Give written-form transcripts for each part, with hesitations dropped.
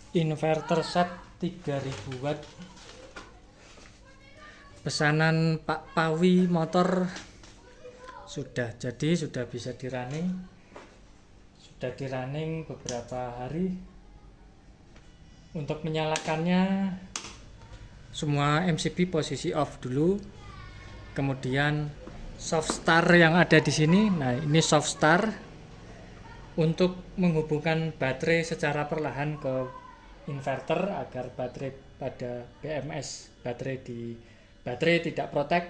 Inverter set 3000 watt pesanan Pak Pawi motor sudah jadi, sudah bisa sudah di running beberapa hari. Untuk menyalakannya semua MCB posisi off dulu, kemudian soft start yang ada di sini. Nah, ini soft start untuk menghubungkan baterai secara perlahan ke inverter agar baterai pada BMS baterai tidak protek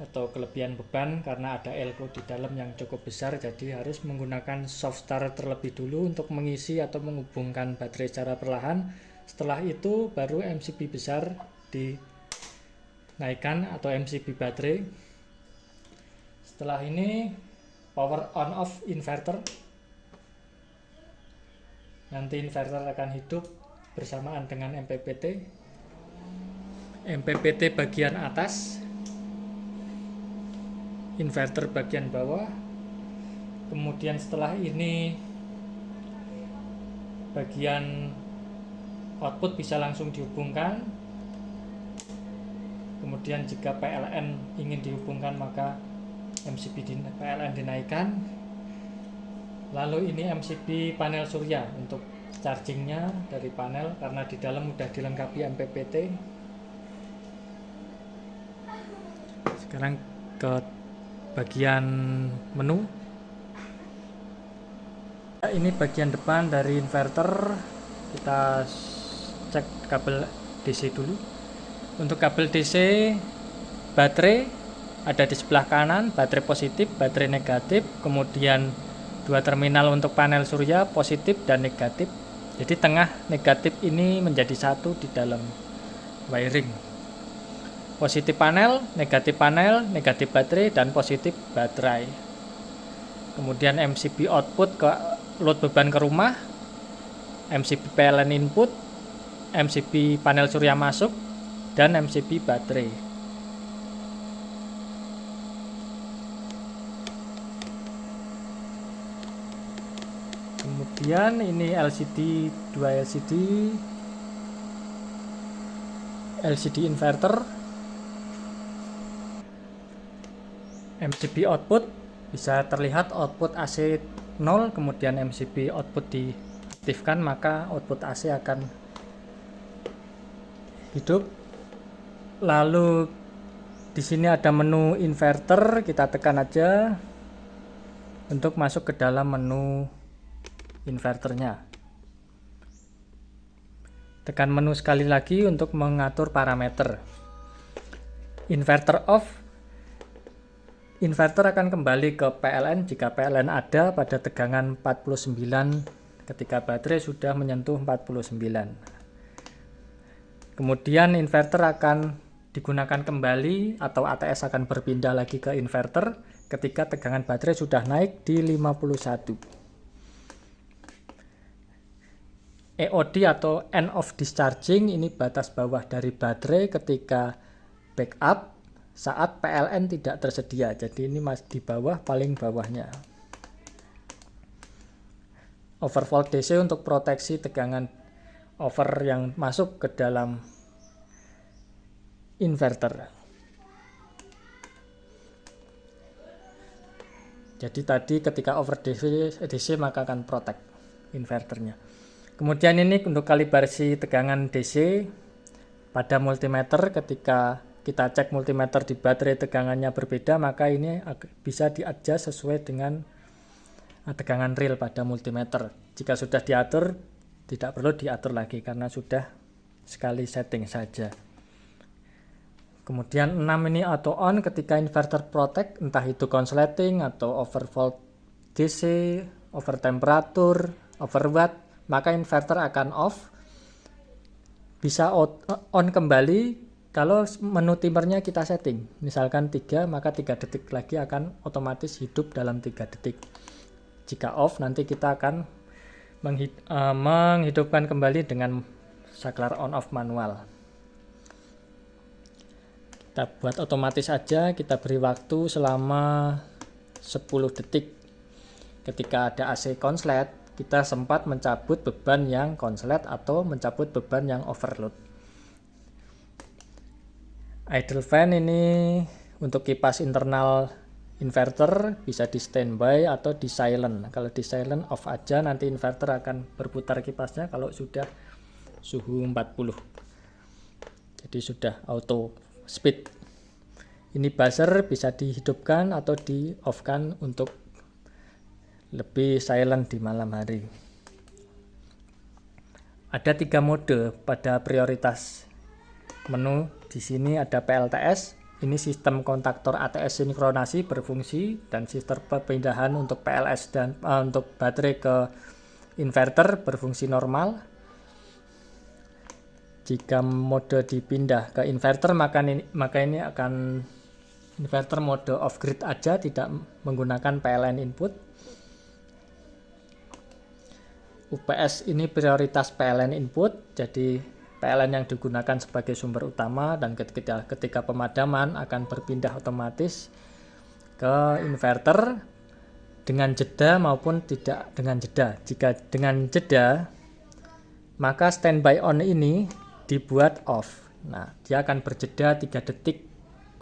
atau kelebihan beban karena ada elko di dalam yang cukup besar, jadi harus menggunakan soft start terlebih dulu untuk mengisi atau menghubungkan baterai secara perlahan. Setelah itu baru MCB besar dinaikkan atau MCB baterai. Setelah ini power on off inverter. Nanti inverter akan hidup bersamaan dengan MPPT. MPPT bagian atas, inverter bagian bawah. Kemudian setelah ini bagian output bisa langsung dihubungkan. Kemudian jika PLN ingin dihubungkan maka MCB PLN dinaikkan. Lalu ini MCB panel surya untuk chargingnya dari panel, karena di dalam sudah dilengkapi MPPT. Sekarang ke bagian menu. Ini bagian depan dari inverter. Kita cek kabel DC dulu. Untuk kabel DC baterai ada di sebelah kanan, baterai positif, baterai negatif, kemudian dua terminal untuk panel surya, positif dan negatif. Jadi tengah negatif ini menjadi satu di dalam wiring. Positif panel, negatif baterai, dan positif baterai. Kemudian MCB output ke load beban ke rumah, MCB PLN input, MCB panel surya masuk, dan MCB baterai. Kemudian ini dua LCD inverter, MCB output bisa terlihat output AC 0, kemudian MCB output diaktifkan maka output AC akan hidup. Lalu di sini ada menu inverter, kita tekan aja untuk masuk ke dalam menu inverternya. Tekan menu sekali lagi untuk mengatur parameter. Inverter off. Inverter akan kembali ke PLN jika PLN ada pada tegangan 49 ketika baterai sudah menyentuh 49. Kemudian inverter akan digunakan kembali atau ATS akan berpindah lagi ke inverter ketika tegangan baterai sudah naik di 51. EOD atau end of discharging ini batas bawah dari baterai ketika backup saat PLN tidak tersedia. Jadi ini masih di bawah, paling bawahnya. Overvolt DC untuk proteksi tegangan over yang masuk ke dalam inverter. Jadi tadi ketika over DC maka akan protect inverternya. Kemudian ini untuk kalibrasi tegangan DC pada multimeter. Ketika kita cek multimeter di baterai tegangannya berbeda, maka ini bisa di-adjust sesuai dengan tegangan real pada multimeter. Jika sudah diatur, tidak perlu diatur lagi karena sudah sekali setting saja. Kemudian 6 ini auto on ketika inverter protect, entah itu konsleting atau overvolt DC, over temperatur, over watt, maka inverter akan off. Bisa on kembali kalau menu timernya kita setting. Misalkan 3, maka 3 detik lagi akan otomatis hidup dalam 3 detik. Jika off, nanti kita akan menghidupkan kembali dengan saklar on off manual. Kita buat otomatis aja, kita beri waktu selama 10 detik. Ketika ada AC konslet, kita sempat mencabut beban yang konslet atau mencabut beban yang overload. Idle fan ini untuk kipas internal inverter bisa di standby atau di silent. Kalau di silent off aja, nanti inverter akan berputar kipasnya kalau sudah suhu 40. Jadi sudah auto speed. Ini buzzer bisa dihidupkan atau di off kan untuk lebih silent di malam hari. Ada 3 mode pada prioritas menu. Di sini ada PLTS, ini sistem kontaktor ATS sinkronasi berfungsi, dan sistem perpindahan untuk PLS dan untuk baterai ke inverter berfungsi normal. Jika mode dipindah ke inverter maka ini akan inverter mode off grid aja, tidak menggunakan PLN input. UPS ini prioritas PLN input, jadi PLN yang digunakan sebagai sumber utama, dan ketika pemadaman akan berpindah otomatis ke inverter dengan jeda maupun tidak dengan jeda. Jika dengan jeda, maka standby on ini dibuat off. Nah, dia akan berjeda 3 detik,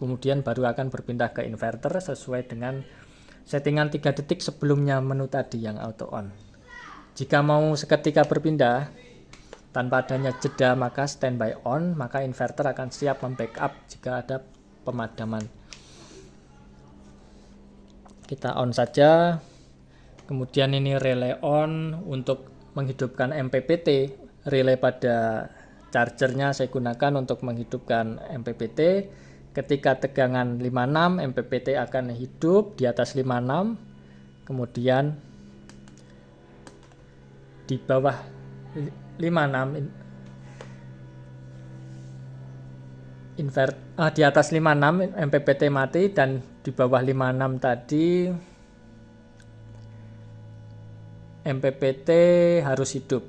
kemudian baru akan berpindah ke inverter sesuai dengan settingan 3 detik sebelumnya menu tadi yang auto on. Jika mau seketika berpindah tanpa adanya jeda, maka standby on, maka inverter akan siap membackup jika ada pemadaman. Kita on saja. Kemudian ini relay on untuk menghidupkan MPPT. Relay pada chargernya saya gunakan untuk menghidupkan MPPT. Ketika tegangan 56, MPPT akan hidup di atas 56. Kemudian di bawah 56 di atas 56 MPPT mati, dan di bawah 56 tadi MPPT harus hidup.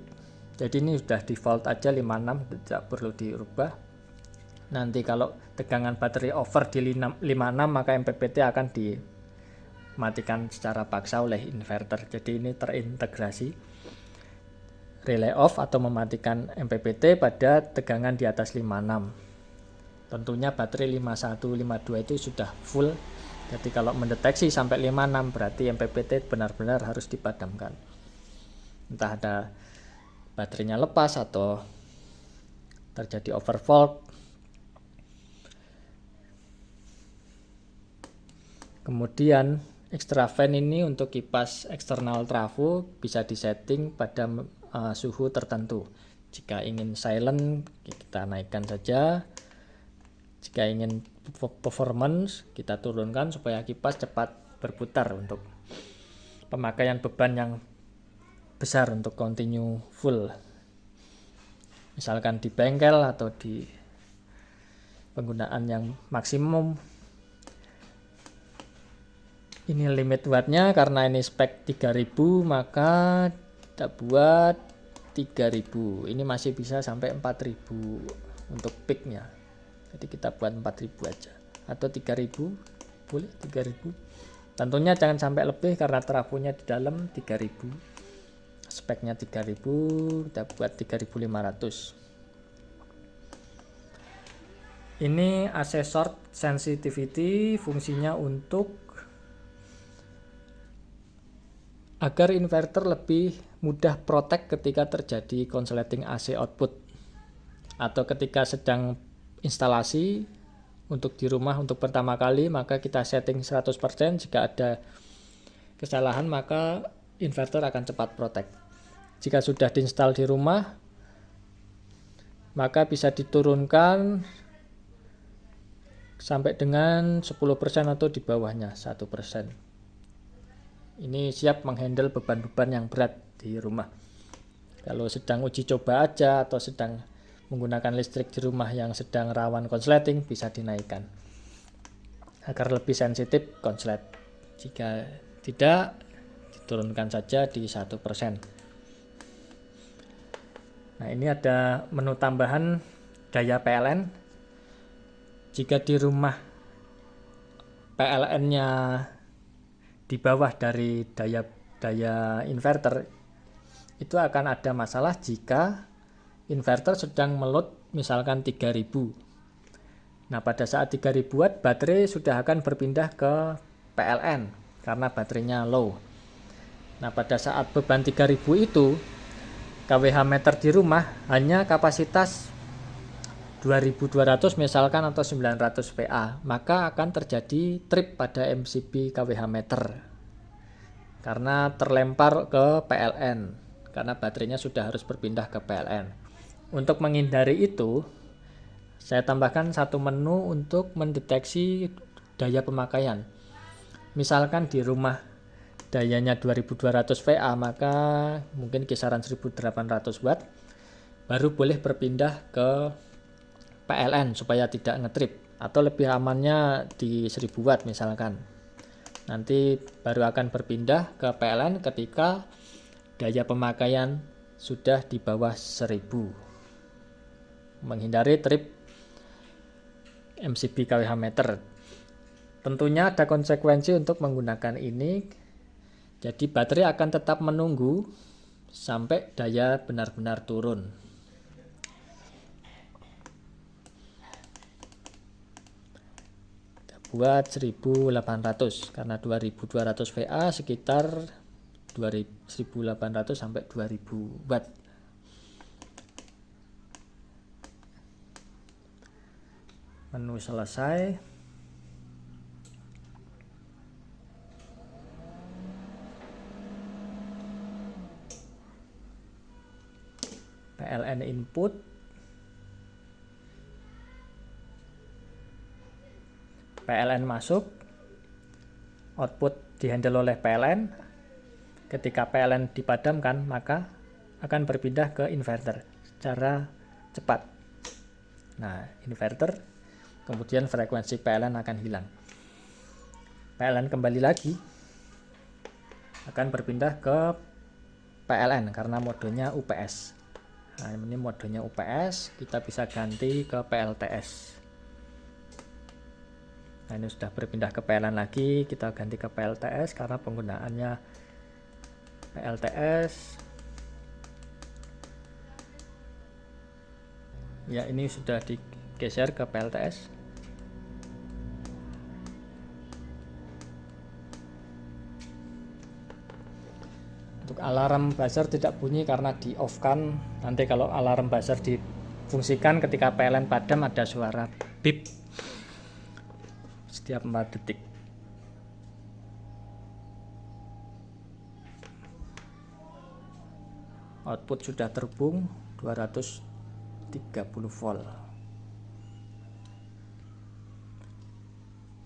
Jadi ini sudah default aja 56, tidak perlu dirubah. Nanti kalau tegangan baterai over di 56 maka MPPT akan dimatikan secara paksa oleh inverter. Jadi ini terintegrasi. Relay off atau mematikan MPPT pada tegangan di atas 56. Tentunya baterai 51, 52 itu sudah full. Jadi kalau mendeteksi sampai 56 berarti MPPT benar-benar harus dipadamkan. Entah ada baterainya lepas atau terjadi overvolt. Kemudian extra fan ini untuk kipas eksternal trafo bisa disetting pada suhu tertentu. Jika ingin silent kita naikkan saja. Jika ingin performance kita turunkan supaya kipas cepat berputar untuk pemakaian beban yang besar untuk continue full. Misalkan di bengkel atau di penggunaan yang maksimum. Ini limit wattnya, karena ini spek 3000 maka kita buat 3000. Ini masih bisa sampai 4000 untuk peaknya. Jadi kita buat 4000 aja atau 3000, boleh 3000. Tentunya jangan sampai lebih karena trafonya di dalam 3000. Speknya 3000, kita buat 3500. Ini AC short sensitivity, fungsinya untuk agar inverter lebih mudah protect ketika terjadi konsleting AC output atau ketika sedang instalasi untuk di rumah untuk pertama kali, maka kita setting 100%. Jika ada kesalahan maka inverter akan cepat protect. Jika sudah diinstal di rumah maka bisa diturunkan sampai dengan 10% atau di bawahnya 1%. Ini siap menghandle beban-beban yang berat di rumah. Kalau sedang uji coba aja atau sedang menggunakan listrik di rumah yang sedang rawan konsleting, bisa dinaikkan agar lebih sensitif konslet. Jika tidak, diturunkan saja di 1%. Nah, ini ada menu tambahan daya PLN. Jika di rumah PLN-nya di bawah dari daya inverter, itu akan ada masalah jika inverter sedang meload misalkan 3000. Nah, pada saat 3000 watt baterai sudah akan berpindah ke PLN karena baterainya low. Nah, pada saat beban 3000 itu kWh meter di rumah hanya kapasitas 2200 misalkan atau 900 VA, maka akan terjadi trip pada MCB kWh meter karena terlempar ke PLN, karena baterainya sudah harus berpindah ke PLN. Untuk menghindari itu, saya tambahkan satu menu untuk mendeteksi daya pemakaian. Misalkan di rumah dayanya 2200 VA, maka mungkin kisaran 1800 watt, baru boleh berpindah ke PLN supaya tidak ngetrip, atau lebih amannya di 1000 watt misalkan. Nanti baru akan berpindah ke PLN ketika daya pemakaian sudah di bawah 1000. Menghindari trip MCB kWh meter. Tentunya ada konsekuensi untuk menggunakan ini. Jadi baterai akan tetap menunggu sampai daya benar-benar turun. Buat 1800 karena 2200 VA sekitar 1800 sampai 2000 watt. Menu selesai. PLN input. PLN masuk, output dihandle oleh PLN. Ketika PLN dipadamkan, maka akan berpindah ke inverter secara cepat. Nah, inverter, kemudian frekuensi PLN akan hilang. PLN kembali lagi, akan berpindah ke PLN karena modenya UPS. Nah, ini modenya UPS, kita bisa ganti ke PLTS. Nah, ini sudah berpindah ke PLN lagi, kita ganti ke PLTS karena penggunaannya PLTS. Ya, ini sudah digeser ke PLTS. Untuk alarm buzzer tidak bunyi karena di off kan. Nanti kalau alarm buzzer difungsikan ketika PLN padam ada suara bip setiap 4 detik. Output sudah terhubung 230 volt.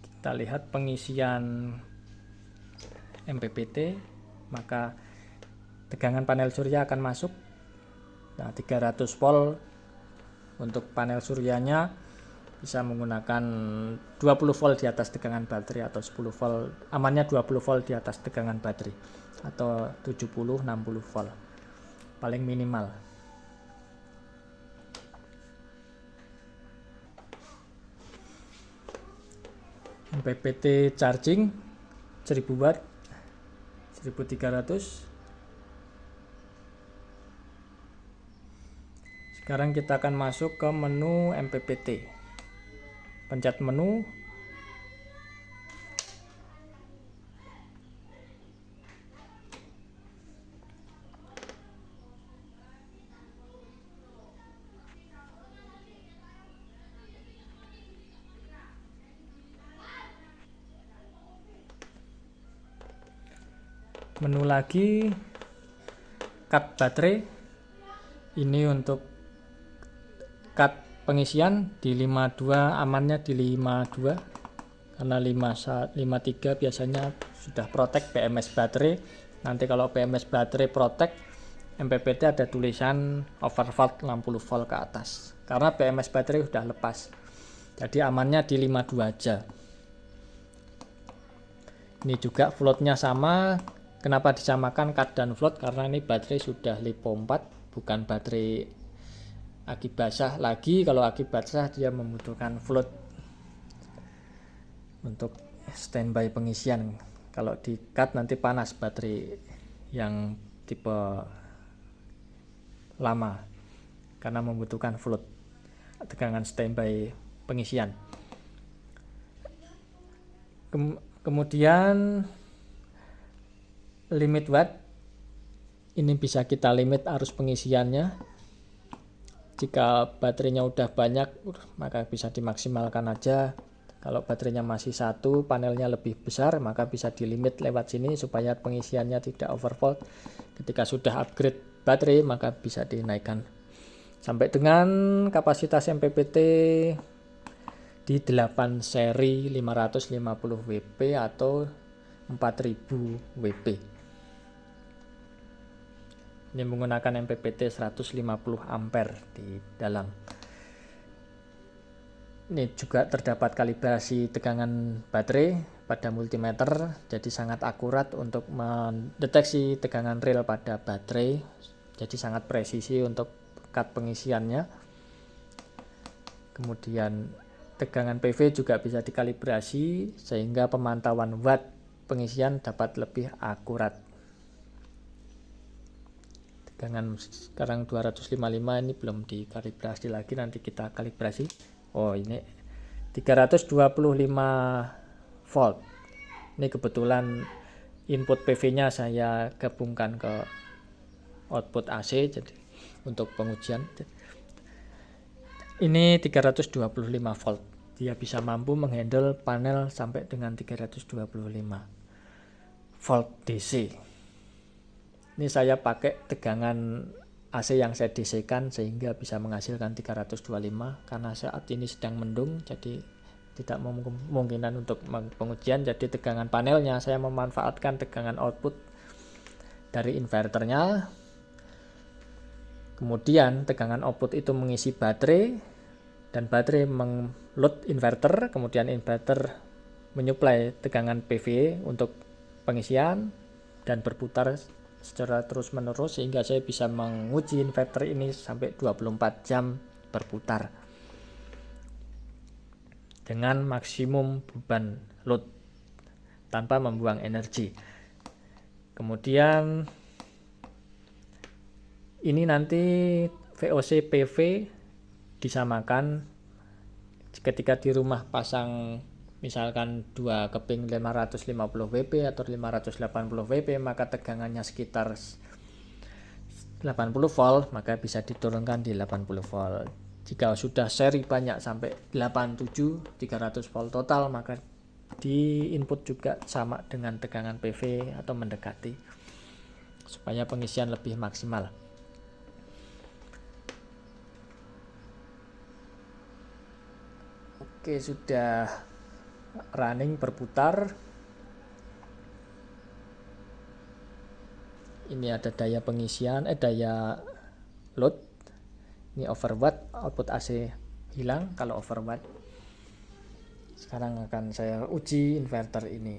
Kita lihat pengisian MPPT, maka tegangan panel surya akan masuk. Nah, 300 volt untuk panel suryanya bisa menggunakan 20 volt di atas tegangan baterai atau 10 volt, amannya 20 volt di atas tegangan baterai atau 70-60 volt paling minimal. MPPT charging 1000 watt 1300. Sekarang kita akan masuk ke menu MPPT. Pencet menu. Menu lagi, cut baterai. Ini untuk cut pengisian di 52, amannya di 52 karena 53 biasanya sudah protect BMS baterai. Nanti kalau BMS baterai protect, MPPT ada tulisan overvolt 60 volt ke atas karena BMS baterai sudah lepas, jadi amannya di 52 aja. Ini juga floatnya sama. Kenapa disamakan cut dan float? Karena ini baterai sudah LiPo 4, bukan baterai aki basah lagi. Kalau aki basah dia membutuhkan float untuk standby pengisian. Kalau di cut nanti panas baterai yang tipe lama karena membutuhkan float, tegangan standby pengisian. Kemudian limit watt, ini bisa kita limit arus pengisiannya. Jika baterainya udah banyak maka bisa dimaksimalkan aja. Kalau baterainya masih satu, panelnya lebih besar, maka bisa dilimit lewat sini supaya pengisiannya tidak overvolt. Ketika sudah upgrade baterai maka bisa dinaikkan sampai dengan kapasitas MPPT di 8 seri 550 WP atau 4000 WP. Ini menggunakan MPPT 150 ampere di dalam. Ini juga terdapat kalibrasi tegangan baterai pada multimeter, jadi sangat akurat untuk mendeteksi tegangan real pada baterai, jadi sangat presisi untuk cut pengisiannya. Kemudian tegangan PV juga bisa dikalibrasi sehingga pemantauan watt pengisian dapat lebih akurat. Tegangan sekarang 255, ini belum dikalibrasi lagi, nanti kita kalibrasi. Oh, ini 325 volt. Ini kebetulan input PV-nya saya gabungkan ke output AC jadi untuk pengujian. Ini 325 volt. Dia bisa mampu menghandle panel sampai dengan 325 volt DC. Ini saya pakai tegangan AC yang saya DC-kan sehingga bisa menghasilkan 325 karena saat ini sedang mendung, jadi tidak memungkinkan untuk pengujian. Jadi tegangan panelnya saya memanfaatkan tegangan output dari inverternya. Kemudian tegangan output itu mengisi baterai dan baterai meng-load inverter, kemudian inverter menyuplai tegangan PV untuk pengisian dan berputar secara terus-menerus sehingga saya bisa menguji inverter ini sampai 24 jam berputar dengan maksimum beban load tanpa membuang energi. Kemudian ini nanti VOC PV disamakan ketika di rumah pasang misalkan 2 keping 550 WP atau 580 WP, maka tegangannya sekitar 80 volt, maka bisa diturunkan di 80 volt. Jika sudah seri banyak sampai 87 300 volt total, maka di input juga sama dengan tegangan PV atau mendekati supaya pengisian lebih maksimal. Oke, sudah running berputar. Ini ada daya pengisian, daya load. Ini overwatt, output AC hilang kalau overwatt. Sekarang akan saya uji inverter ini.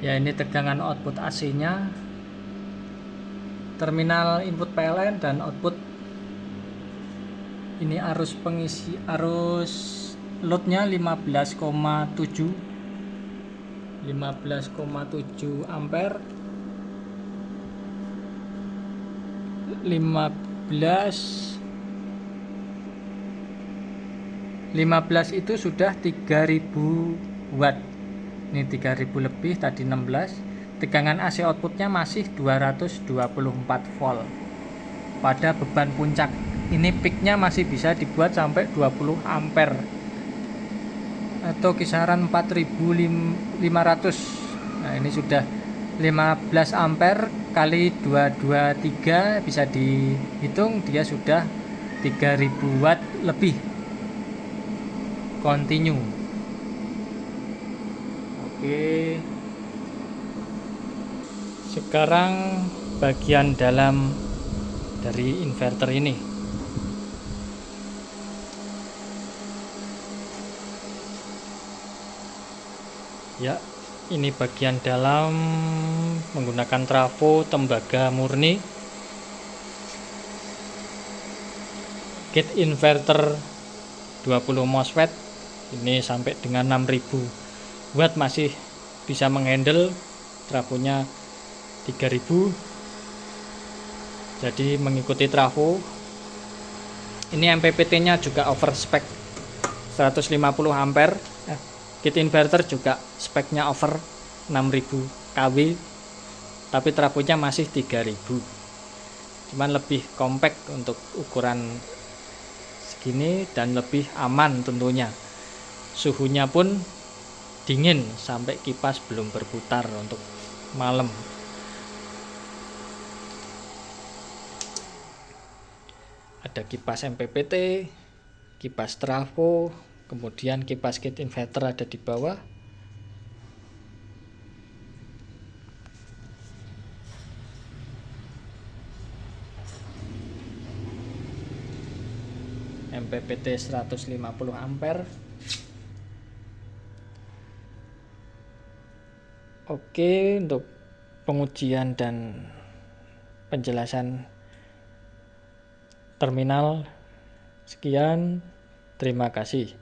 Ya, ini tegangan output AC-nya. Terminal input PLN dan output. Ini arus pengisi, arus loadnya 15,7 ampere, 15 itu sudah 3000 watt. Ini 3000 lebih, tadi 16. Tegangan AC outputnya masih 224 volt pada beban puncak. Ini peaknya masih bisa dibuat sampai 20 ampere atau kisaran 4500. Nah, ini sudah 15 ampere kali 223, bisa dihitung dia sudah 3000 watt lebih continue. Oke, sekarang bagian dalam dari inverter ini. Ya, ini bagian dalam menggunakan trafo tembaga murni. Gate inverter 20 MOSFET. Ini sampai dengan 6000 watt masih bisa menghandle. Trafonya 3000. Jadi mengikuti trafo. Ini MPPT-nya juga over spek 150 ampere. Kit inverter juga speknya over 6000 kW, tapi trafonya masih 3000. Cuman lebih compact untuk ukuran segini dan lebih aman tentunya. Suhunya pun dingin sampai kipas belum berputar untuk malam. Ada kipas MPPT, kipas trafo, kemudian kipas kit inverter ada di bawah. MPPT 150 ampere. Oke, untuk pengujian dan penjelasan terminal sekian. Terima kasih.